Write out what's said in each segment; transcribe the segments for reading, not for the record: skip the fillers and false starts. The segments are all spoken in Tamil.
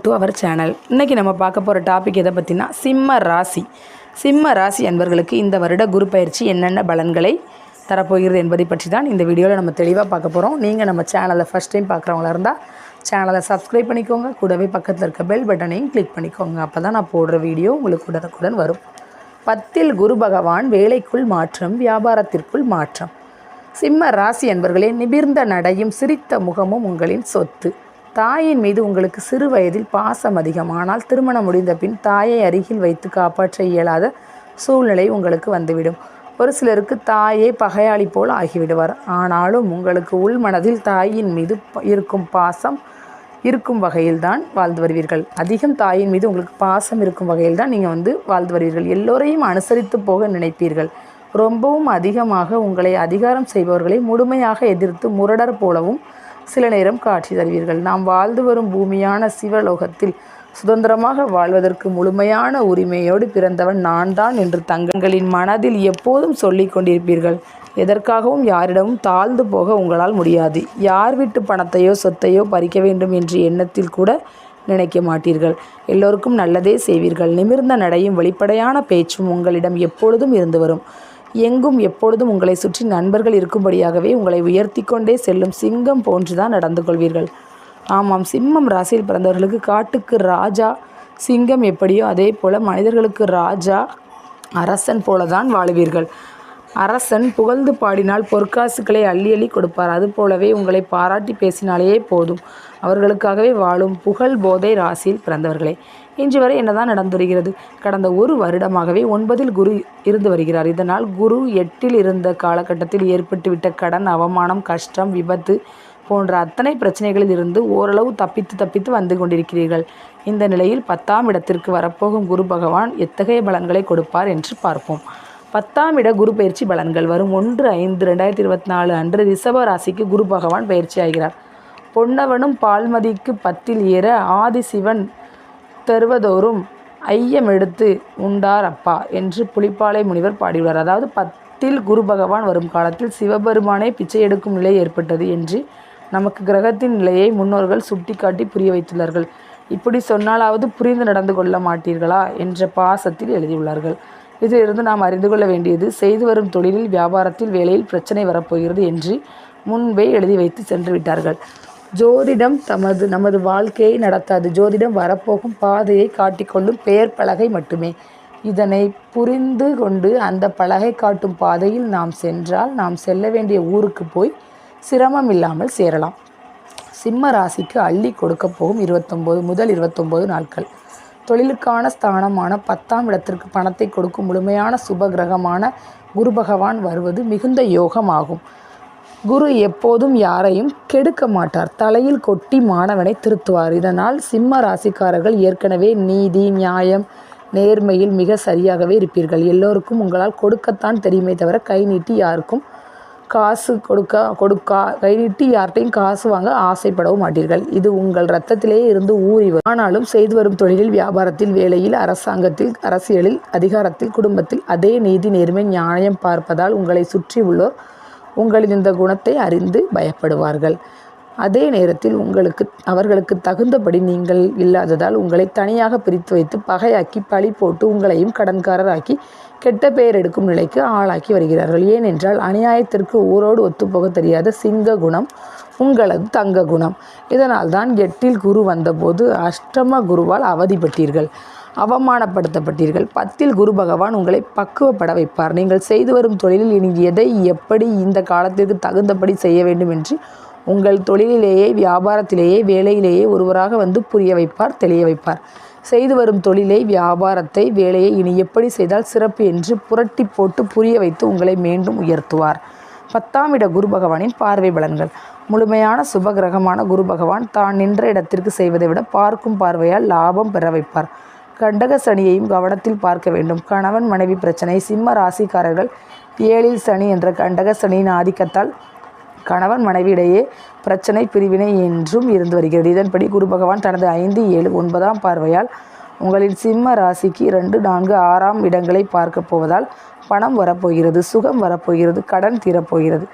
To our channel. இன்றைக்கி நம்ம பார்க்க போகிற டாபிக் எதை பற்றினா சிம்ம ராசி அன்பர்களுக்கு இந்த வருட குரு பயிற்சி என்னென்ன பலன்களை தரப்போகிறது என்பதை பற்றி தான் இந்த வீடியோவில் நம்ம தெளிவாக பார்க்க போகிறோம். நீங்கள் நம்ம சேனலை ஃபஸ்ட் டைம் பார்க்குறவங்களா இருந்தால் சேனலை சப்ஸ்கிரைப் பண்ணிக்கோங்க. கூடவே பக்கத்தில் இருக்க பெல் பட்டனையும் கிளிக் பண்ணிக்கோங்க. அப்போ தான் நான் போடுற வீடியோ உங்களுக்கு உடனுக்குடன் வரும். 10ல் குரு பகவான் வேலைக்குள் மாற்றம், வியாபாரத்திற்குள் மாற்றம். சிம்ம ராசி அன்பர்களே, நிமிர்ந்த நடையும் சிரித்த முகமும் உங்களின் சொத்து. தாயின் மீது உங்களுக்கு சிறு வயதில் பாசம் அதிகம். ஆனால் திருமணம் முடிந்த பின் தாயை அருகில் வைத்து காப்பாற்ற இயலாத சூழ்நிலை உங்களுக்கு வந்துவிடும். ஒரு சிலருக்கு தாயே பகையாளி போல் ஆகிவிடுவார். ஆனாலும் உங்களுக்கு உள்மனதில் தாயின் மீது இருக்கும் பாசம் இருக்கும் வகையில்தான் வாழ்ந்து வருவீர்கள். அதிகம் தாயின் மீது உங்களுக்கு பாசம் இருக்கும் வகையில் தான் நீங்கள் வாழ்ந்து வருவீர்கள். எல்லோரையும் அனுசரித்து போக நினைப்பீர்கள். ரொம்பவும் அதிகமாக உங்களை அதிகாரம் செய்பவர்களை முழுமையாக எதிர்த்து முரடர் போலவும் சில நேரம் காட்சி தருவீர்கள். நாம் வாழ்ந்து வரும் பூமியான சிவலோகத்தில் சுதந்திரமாக வாழ்வதற்கு முழுமையான உரிமையோடு பிறந்தவன் நான் தான் என்று தங்களின் மனதில் எப்போதும் சொல்லி கொண்டிருப்பீர்கள். எதற்காகவும் யாரிடமும் தாழ்ந்து போக உங்களால் முடியாது. யார் வீட்டு பணத்தையோ சொத்தையோ பறிக்க வேண்டும் என்ற எண்ணத்தில் கூட நினைக்க மாட்டீர்கள். எல்லோருக்கும் நல்லதே செய்வீர்கள். நிமிர்ந்த நடையும் வெளிப்படையான பேச்சும் உங்களிடம் எப்பொழுதும் இருந்து வரும். எங்கும் எப்பொழுதும் உங்களை சுற்றி நண்பர்கள் இருக்கும்படியாகவே உங்களை உயர்த்தி கொண்டே செல்லும் சிங்கம் போன்றுதான் நடந்து கொள்வீர்கள். ஆமாம், சிம்மம் ராசியில் பிறந்தவர்களுக்கு காட்டுக்கு ராஜா சிங்கம் எப்படியோ அதே போல மனிதர்களுக்கு ராஜா அரசன் போலதான் வாழுவீர்கள். அரசன் புகழ்ந்து பாடினால் பொற்காசுகளை அள்ளி அள்ளி கொடுப்பார். அதுபோலவே உங்களை பாராட்டி பேசினாலேயே போதும். அவர்களுக்காகவே வாழும் புகழ் போதை ராசியில் பிறந்தவர்களே. இன்று வரை என்னதான் நடந்து வருகிறது? கடந்த ஒரு வருடமாகவே 9ல் குரு இருந்து வருகிறார். இதனால் குரு 8ல் இருந்த காலகட்டத்தில் ஏற்பட்டுவிட்ட கடன், அவமானம், கஷ்டம், விபத்து போன்ற அத்தனை பிரச்சனைகளில் இருந்து ஓரளவு தப்பித்து வந்து கொண்டிருக்கிறீர்கள். இந்த நிலையில் 10ஆம் இடத்திற்கு வரப்போகும் குரு பகவான் எத்தகைய பலன்களை கொடுப்பார் என்று பார்ப்போம். 10ஆம் இட குரு பயிற்சி பலன்கள் வரும் 1/5/2024 அன்று ரிஷப ராசிக்கு குரு பகவான் பயிற்சி ஆகிறார். பொன்னவனும் பால்மதிக்கு 10ல் ஏற ஆதிசிவன் தருவதோறும் ஐயம் எடுத்து உண்டார் அப்பா என்று புலிப்பாலை முனிவர் பாடியுள்ளார். அதாவது 10ல் குரு பகவான் வரும் காலத்தில் சிவபெருமானே பிச்சை எடுக்கும் நிலை ஏற்பட்டது என்று நமக்கு கிரகத்தின் நிலையை முன்னோர்கள் சுட்டிக்காட்டி புரிய வைத்துள்ளார்கள். இப்படி சொன்னாலாவது புரிந்து நடந்து கொள்ள மாட்டீர்களா என்ற பாசத்தில் எழுதியுள்ளார்கள். இதிலிருந்து நாம் அறிந்து கொள்ள வேண்டியது, செய்து வரும் தொழிலில், வியாபாரத்தில், வேலையில் பிரச்சனை வரப்போகிறது என்று முன்பே எழுதி வைத்து சென்று விட்டார்கள். ஜோதிடம் நமது வாழ்க்கையை நடத்தாது. ஜோதிடம் வரப்போகும் பாதையை காட்டிக்கொள்ளும் பெயர் பலகை மட்டுமே. இதனை புரிந்து கொண்டு அந்த பலகை காட்டும் பாதையில் நாம் சென்றால் நாம் செல்ல வேண்டிய ஊருக்கு போய் சிரமம் இல்லாமல் சேரலாம். சிம்ம ராசிக்கு அள்ளி கொடுக்க போகும் 29 முதல் 29 நாட்கள். தொழிலுக்கான ஸ்தானமான 10ஆம் இடத்திற்கு பணத்தை கொடுக்கும் முழுமையான சுப கிரகமான குரு பகவான் வருவது மிகுந்த யோகமாகும். குரு எப்போதும் யாரையும் கெடுக்க மாட்டார். தலையில் கொட்டி மாணவனை திருத்துவார். இதனால் சிம்ம ராசிக்காரர்கள் ஏற்கனவே நீதி, நியாயம், நேர்மையில் மிக சரியாகவே இருப்பீர்கள். எல்லோருக்கும் உங்களால் கொடுக்கத்தான் தெரியுமே தவிர கை நீட்டி யாருக்கும் காசு கை நீட்டி யார்கிட்டையும் காசு வாங்க ஆசைப்படவும் மாட்டீர்கள். இது உங்கள் இரத்தத்திலேயே இருந்து ஊறி வரும். ஆனாலும் செய்து வரும் தொழிலில், வியாபாரத்தில், வேலையில், அரசாங்கத்தில், அரசியலில், அதிகாரத்தில், குடும்பத்தில் அதே நீதி, நேர்மை, நியாயம் பார்ப்பதால் உங்களை சுற்றி உள்ளோர் உங்களின் இந்த குணத்தை அறிந்து பயப்படுவார்கள். அதே நேரத்தில் அவர்களுக்கு தகுந்தபடி நீங்கள் இல்லாததால் உங்களை தனியாக பிரித்து வைத்து பகையாக்கி பழி போட்டு உங்களையும் கடன்காரராக்கி கெட்ட பெயர் எடுக்கும் நிலைக்கு ஆளாக்கி வருகிறார்கள். ஏனென்றால் அநியாயத்திற்கு ஊரோடு ஒத்துப்போக தெரியாத சிங்க குணம் உங்களது தங்க குணம். இதனால் தான் 8ல் குரு வந்தபோது அஷ்டம குருவால் அவதிப்பட்டீர்கள், அவமானப்படுத்தப்பட்டீர்கள். 10ல் குரு பகவான் உங்களை பக்குவப்பட வைப்பார். நீங்கள் செய்து வரும் தொழிலில் இனி எதை எப்படி இந்த காலத்திற்கு தகுந்தபடி செய்ய வேண்டும் என்று உங்கள் தொழிலிலேயே, வியாபாரத்திலேயே, வேலையிலேயே ஒருவராக வந்து புரிய வைப்பார், தெளிய வைப்பார். செய்து வரும் தொழிலை, வியாபாரத்தை, வேலையை இனி எப்படி செய்தால் சிறப்பு என்று புரட்டி போட்டு புரிய வைத்து உங்களை மீண்டும் உயர்த்துவார். 10ஆம் இட குரு பகவானின் பார்வை பலன்கள். முழுமையான சுப கிரகமான குரு பகவான் தான் நின்ற இடத்திற்கு செய்வதை விட பார்க்கும் பார்வையால் லாபம் பெற வைப்பார். கண்டக சனியையும் கவனத்தில் பார்க்க வேண்டும். கணவன் மனைவி பிரச்சனை. சிம்ம ராசிக்காரர்கள் 7ல் சனி என்ற கண்டக சனியின் ஆதிக்கத்தால் கணவன் மனைவியிடையே பிரச்சனை, பிரிவினை என்றும் இருந்து வருகிறது. இதன்படி குரு பகவான் தனது 5, 7, 9ஆம் பார்வையால் உங்களின் சிம்ம ராசிக்கு 2, 4, 6ஆம் இடங்களை பார்க்க போவதால் பணம் வரப்போகிறது, சுகம் வரப்போகிறது, கடன் தீரப்போகிறது.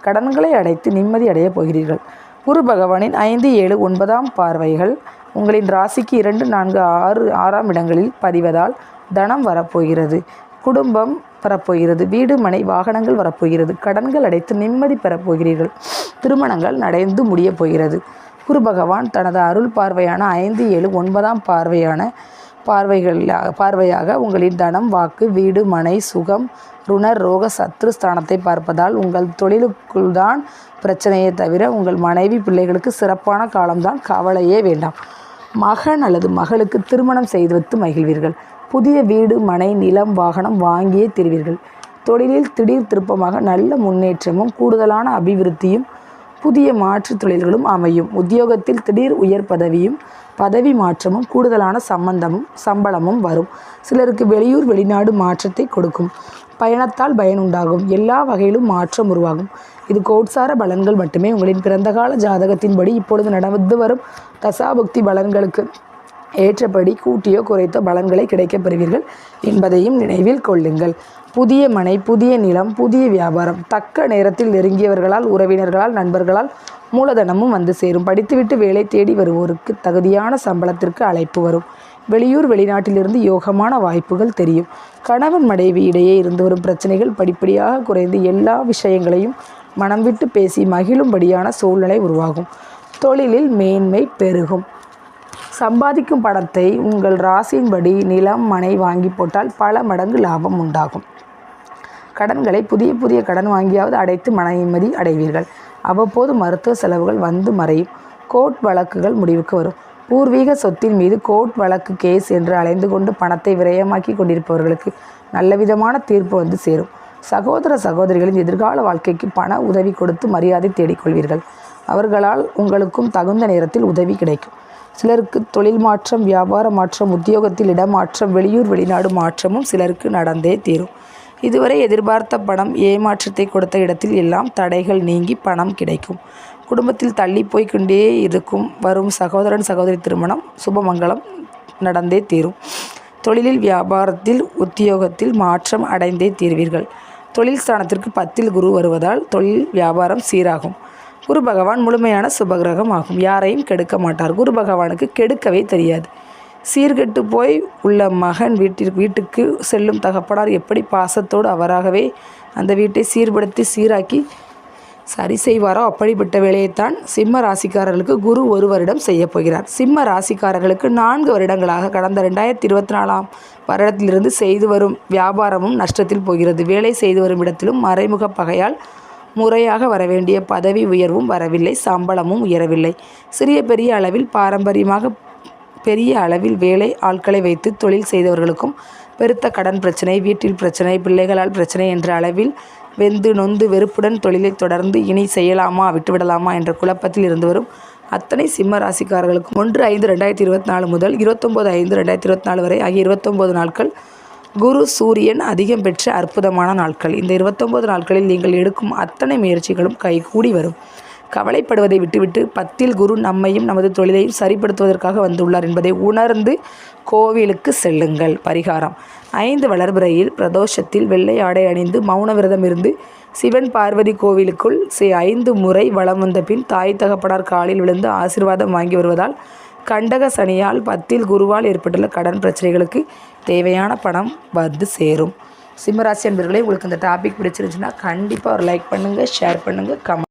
கடன்களை அடைத்து நிம்மதி அடையப் போகிறீர்கள். குரு பகவானின் 5, 7, 9ஆம் பார்வைகள் உங்களின் ராசிக்கு 2, 4, 6, 6ஆம் இடங்களில் பதிவதால் தனம் வரப்போகிறது. குடும்பம் பெறப்போகிறது. வீடு, மனை, வாகனங்கள் வரப்போகிறது. கடன்கள் அடைத்து நிம்மதி பெறப்போகிறீர்கள். திருமணங்கள் நடந்து முடியப் போகிறது. குரு பகவான் தனது அருள் பார்வையான 5, 7, 9ஆம் பார்வையாக உங்களின் தனம், வாக்கு, வீடு, மனை, சுகம், ருணர், ரோக, சத்ரு ஸ்தானத்தை பார்ப்பதால் உங்கள் தொழிலுக்குள் தான் பிரச்சனையே தவிர உங்கள் மனைவி, பிள்ளைகளுக்கு சிறப்பான காலம்தான். கவலையே வேண்டாம். மகன் அல்லது மகளுக்கு திருமணம் செய்து வைத்து மகிழ்வீர்கள். புதிய வீடு, மனை, நிலம், வாகனம் வாங்கியே தருவீர்கள். தொழிலில் திடீர் திருப்பமாக நல்ல முன்னேற்றமும் கூடுதலான அபிவிருத்தியும் புதிய மாற்று தொழில்களும் அமையும். உத்தியோகத்தில் திடீர் உயர் பதவியும் பதவி மாற்றமும் கூடுதலான சம்பளமும் வரும். சிலருக்கு வெளியூர், வெளிநாடு மாற்றத்தை கொடுக்கும். பயணத்தால் பயனுண்டாகும். எல்லா வகையிலும் மாற்றம் உருவாகும். இது கோட்சார பலன்கள் மட்டுமே. உங்களின் பிறந்தகால ஜாதகத்தின்படி இப்பொழுது நடந்து வரும் தசாபுக்தி பலன்களுக்கு ஏற்றபடி கூட்டியோ குறைத்தோ பலன்களை கிடைக்கப் பெறுவீர்கள் என்பதையும் நினைவில் கொள்ளுங்கள். புதிய மனை, புதிய நிலம், புதிய வியாபாரம் தக்க நேரத்தில் நெருங்கியவர்களால், உறவினர்களால், நண்பர்களால் மூலதனமும் வந்து சேரும். படித்துவிட்டு வேலை தேடி வருவோருக்கு தகுதியான சம்பளத்திற்கு அழைப்பு வரும். வெளியூர், வெளிநாட்டிலிருந்து யோகமான வாய்ப்புகள் தெரியும். கணவன் மனைவி இடையே இருந்து வரும் பிரச்சனைகள் படிப்படியாக குறைந்து எல்லா விஷயங்களையும் மனம் விட்டு பேசி மகிழும்படியான சூழ்நிலை உருவாகும். தொழிலில் மேன்மை பெருகும். சம்பாதிக்கும் பணத்தை உங்கள் ராசியின்படி நிலம், மனை வாங்கி போட்டால் பல மடங்கு லாபம் உண்டாகும். கடன்களை புதிய கடன் வாங்கியாவது அடைத்து மன நிம்மதி அடைவீர்கள். அவ்வப்போது மருத்துவ செலவுகள் வந்து மறையும். கோர்ட் வழக்குகள் முடிவுக்கு வரும். பூர்வீக சொத்தின் மீது கோர்ட் வழக்கு, கேஸ் என்று அலைந்து கொண்டு பணத்தை விரயமாக்கி கொண்டிருப்பவர்களுக்கு நல்லவிதமான தீர்ப்பு வந்து சேரும். சகோதர சகோதரிகளின் எதிர்கால வாழ்க்கைக்கு பண உதவி கொடுத்து மரியாதை தேடிக்கொள்வீர்கள். அவர்களால் உங்களுக்கும் தகுந்த நேரத்தில் உதவி கிடைக்கும். சிலருக்கு தொழில் மாற்றம், வியாபார மாற்றம், உத்தியோகத்தில் இடமாற்றம், வெளியூர், வெளிநாடு மாற்றமும் சிலருக்கு நடந்தே தீரும். இதுவரை எதிர்பார்த்த பணம் ஏமாற்றத்தை கொடுத்த இடத்தில் எல்லாம் தடைகள் நீங்கி பணம் கிடைக்கும். குடும்பத்தில் தள்ளி போய்கொண்டே இருக்கும் வரும் சகோதரன் சகோதரி திருமணம் சுபமங்கலம் நடந்தே தீரும். தொழிலில், வியாபாரத்தில், உத்தியோகத்தில் மாற்றம் அடைந்தே தீர்வீர்கள். தொழில் ஸ்தானத்திற்கு 10ல் குரு வருவதால் தொழில் வியாபாரம் சீராகும். குரு பகவான் முழுமையான சுபகிரகம் ஆகும். யாரையும் கெடுக்க மாட்டார். குரு பகவானுக்கு கெடுக்கவே தெரியாது. சீர்கெட்டு போய் உள்ள மகன் வீட்டுக்கு செல்லும் தகப்பனார் எப்படி பாசத்தோடு அவராகவே அந்த வீட்டை சீர்படுத்தி சீராக்கி சரி செய்வாரோ அப்படிப்பட்ட வேலையைத்தான் சிம்ம ராசிக்காரர்களுக்கு குரு 1 வருடம் செய்ய போகிறார். சிம்ம ராசிக்காரர்களுக்கு 4 வருடங்களாக கடந்த 2024ஆம் வருடத்திலிருந்து செய்து வரும் வியாபாரமும் நஷ்டத்தில் போகிறது. வேலை செய்து வரும் இடத்திலும் மறைமுக பகையால் முறையாக வரவேண்டிய பதவி உயர்வும் வரவில்லை. சம்பளமும் உயரவில்லை. சிறிய பெரிய அளவில் பாரம்பரியமாக பெரிய அளவில் வேலை ஆட்களை வைத்து தொழில் செய்தவர்களுக்கும் பெருத்த கடன் பிரச்சனை, வீட்டில் பிரச்சனை, பிள்ளைகளால் பிரச்சனை என்ற அளவில் வெந்து நொந்து வெறுப்புடன் தொழிலை தொடர்ந்து இனி செய்யலாமா விட்டுவிடலாமா என்ற குழப்பத்தில் இருந்து வரும் அத்தனை சிம்ம ராசிக்காரர்களுக்கும் 1/5/2024 முதல் 29/5/2024 வரை ஆகிய 29 நாட்கள் குரு சூரியன் அதிகம் பெற்ற அற்புதமான நாட்கள். இந்த 29 நாட்களில் நீங்கள் எடுக்கும் அத்தனை முயற்சிகளும் கைகூடி வரும். கவலைப்படுவதை விட்டுவிட்டு 10ல் குரு நம்மையும் நமது தொழிலையும் சரிப்படுத்துவதற்காக வந்துள்ளார் என்பதை உணர்ந்து கோவிலுக்கு செல்லுங்கள். பரிகாரம்: 5 வளர்பிறையில் பிரதோஷத்தில் வெள்ளை ஆடை அணிந்து மௌன விரதம் இருந்து சிவன் பார்வதி கோவிலுக்குள் 5 முறை வலம் வந்த பின் தாய் தகப்பனார் காலில் விழுந்து ஆசீர்வாதம் வாங்கி வருவதால் கண்டக சனியால் 10ல் குருவால் ஏற்பட்டுள்ள கடன் பிரச்சனைகளுக்கு தேவையான பணம் வந்து சேரும். சிம்மராசி அன்பர்களே, உங்களுக்கு இந்த டாபிக் பிடிச்சிருந்துச்சுன்னா கண்டிப்பாக ஒரு லைக் பண்ணுங்கள், ஷேர் பண்ணுங்கள், கமெண்ட்